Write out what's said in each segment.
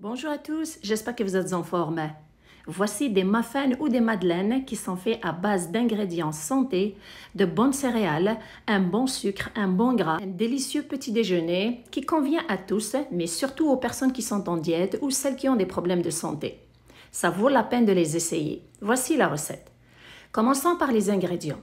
Bonjour à tous, j'espère que vous êtes en forme. Voici des muffins ou des madeleines qui sont faits à base d'ingrédients santé, de bonnes céréales, un bon sucre, un bon gras, un délicieux petit déjeuner qui convient à tous, mais surtout aux personnes qui sont en diète ou celles qui ont des problèmes de santé. Ça vaut la peine de les essayer. Voici la recette. Commençons par les ingrédients.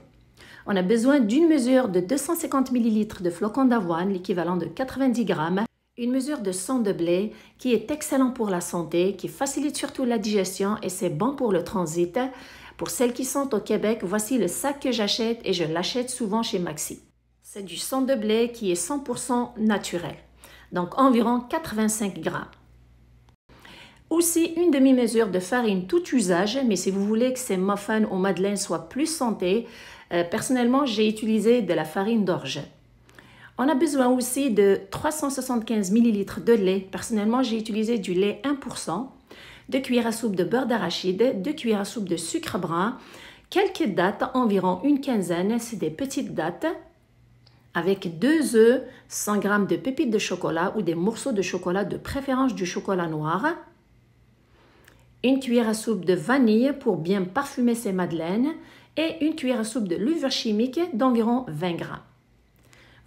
On a besoin d'une mesure de 250 ml de flocons d'avoine, l'équivalent de 90 grammes, une mesure de sang de blé qui est excellent pour la santé, qui facilite surtout la digestion et c'est bon pour le transit. Pour celles qui sont au Québec, voici le sac que j'achète et je l'achète souvent chez Maxi. C'est du sang de blé qui est 100% naturel, donc environ 85 grammes. Aussi une demi-mesure de farine tout usage, mais si vous voulez que ces muffins ou madeleines soient plus santé, personnellement j'ai utilisé de la farine d'orge. On a besoin aussi de 375 ml de lait. Personnellement, j'ai utilisé du lait 1%, 2 cuillères à soupe de beurre d'arachide, 2 cuillères à soupe de sucre brun, quelques dattes, environ une quinzaine, c'est des petites dattes, avec 2 œufs, 100 g de pépites de chocolat ou des morceaux de chocolat, de préférence du chocolat noir, une cuillère à soupe de vanille pour bien parfumer ces madeleines et une cuillère à soupe de levure chimique d'environ 20 g.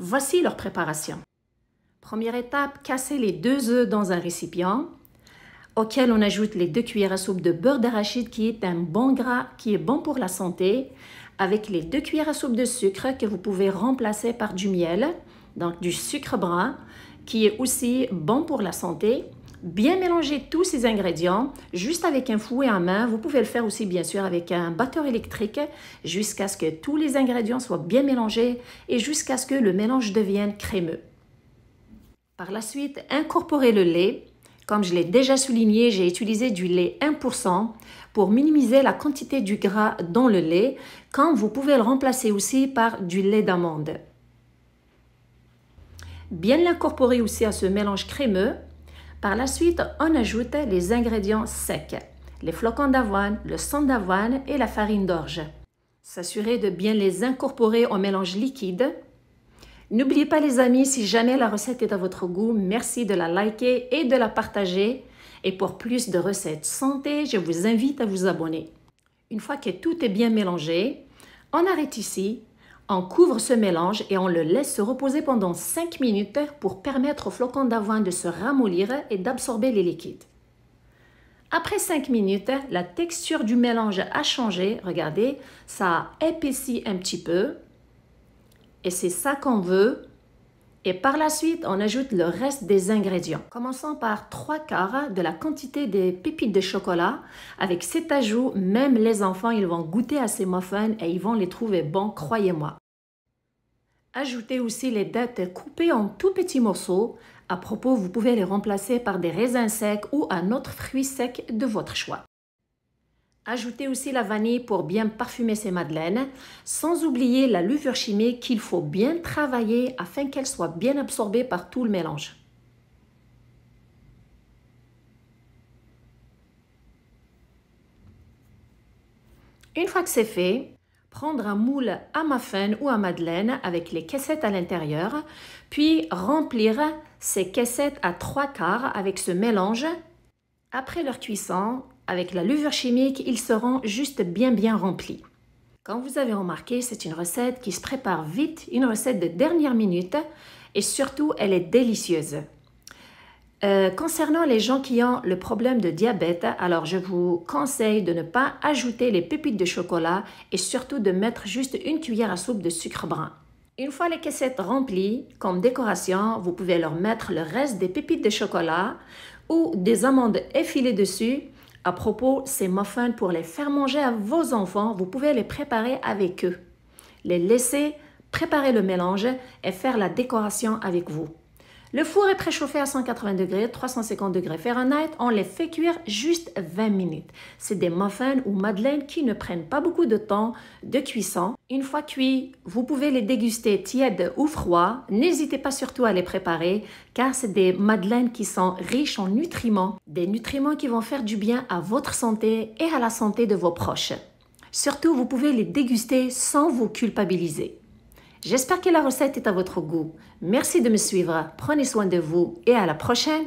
Voici leur préparation. Première étape, casser les 2 œufs dans un récipient auquel on ajoute les 2 cuillères à soupe de beurre d'arachide qui est un bon gras, qui est bon pour la santé, avec les 2 cuillères à soupe de sucre que vous pouvez remplacer par du miel, donc du sucre brun qui est aussi bon pour la santé. Bien mélanger tous ces ingrédients juste avec un fouet à main. Vous pouvez le faire aussi bien sûr avec un batteur électrique jusqu'à ce que tous les ingrédients soient bien mélangés et jusqu'à ce que le mélange devienne crémeux. Par la suite, incorporez le lait. Comme je l'ai déjà souligné, j'ai utilisé du lait 1% pour minimiser la quantité du gras dans le lait, quand vous pouvez le remplacer aussi par du lait d'amande. Bien l'incorporer aussi à ce mélange crémeux. Par la suite, on ajoute les ingrédients secs, les flocons d'avoine, le sang d'avoine et la farine d'orge. S'assurer de bien les incorporer au mélange liquide. N'oubliez pas les amis, si jamais la recette est à votre goût, merci de la liker et de la partager. Et pour plus de recettes santé, je vous invite à vous abonner. Une fois que tout est bien mélangé, on arrête ici. On couvre ce mélange et on le laisse se reposer pendant 5 minutes pour permettre aux flocons d'avoine de se ramollir et d'absorber les liquides. Après 5 minutes, la texture du mélange a changé. Regardez, ça a épaissi un petit peu. Et c'est ça qu'on veut. Et par la suite, on ajoute le reste des ingrédients. Commençons par 3/4 de la quantité des pépites de chocolat. Avec cet ajout, même les enfants, ils vont goûter à ces muffins et ils vont les trouver bons, croyez-moi. Ajoutez aussi les dattes coupées en tout petits morceaux. À propos, vous pouvez les remplacer par des raisins secs ou un autre fruit sec de votre choix. Ajoutez aussi la vanille pour bien parfumer ces madeleines, sans oublier la levure chimique qu'il faut bien travailler afin qu'elle soit bien absorbée par tout le mélange. Une fois que c'est fait, prendre un moule à muffin ou à madeleine avec les caissettes à l'intérieur, puis remplir ces caissettes à 3/4 avec ce mélange. Après leur cuisson, avec la levure chimique, ils seront juste bien remplis. Comme vous avez remarqué, c'est une recette qui se prépare vite, une recette de dernière minute et surtout, elle est délicieuse. Concernant les gens qui ont le problème de diabète, alors je vous conseille de ne pas ajouter les pépites de chocolat et surtout de mettre juste une cuillère à soupe de sucre brun. Une fois les caissettes remplies, comme décoration, vous pouvez leur mettre le reste des pépites de chocolat ou des amandes effilées dessus. À propos, ces muffins, pour les faire manger à vos enfants, vous pouvez les préparer avec eux. Les laisser préparer le mélange et faire la décoration avec vous. Le four est préchauffé à 180 degrés, 350 degrés Fahrenheit. On les fait cuire juste 20 minutes. C'est des muffins ou madeleines qui ne prennent pas beaucoup de temps de cuisson. Une fois cuits, vous pouvez les déguster tièdes ou froids. N'hésitez pas surtout à les préparer car c'est des madeleines qui sont riches en nutriments. Des nutriments qui vont faire du bien à votre santé et à la santé de vos proches. Surtout, vous pouvez les déguster sans vous culpabiliser. J'espère que la recette est à votre goût. Merci de me suivre. Prenez soin de vous et à la prochaine.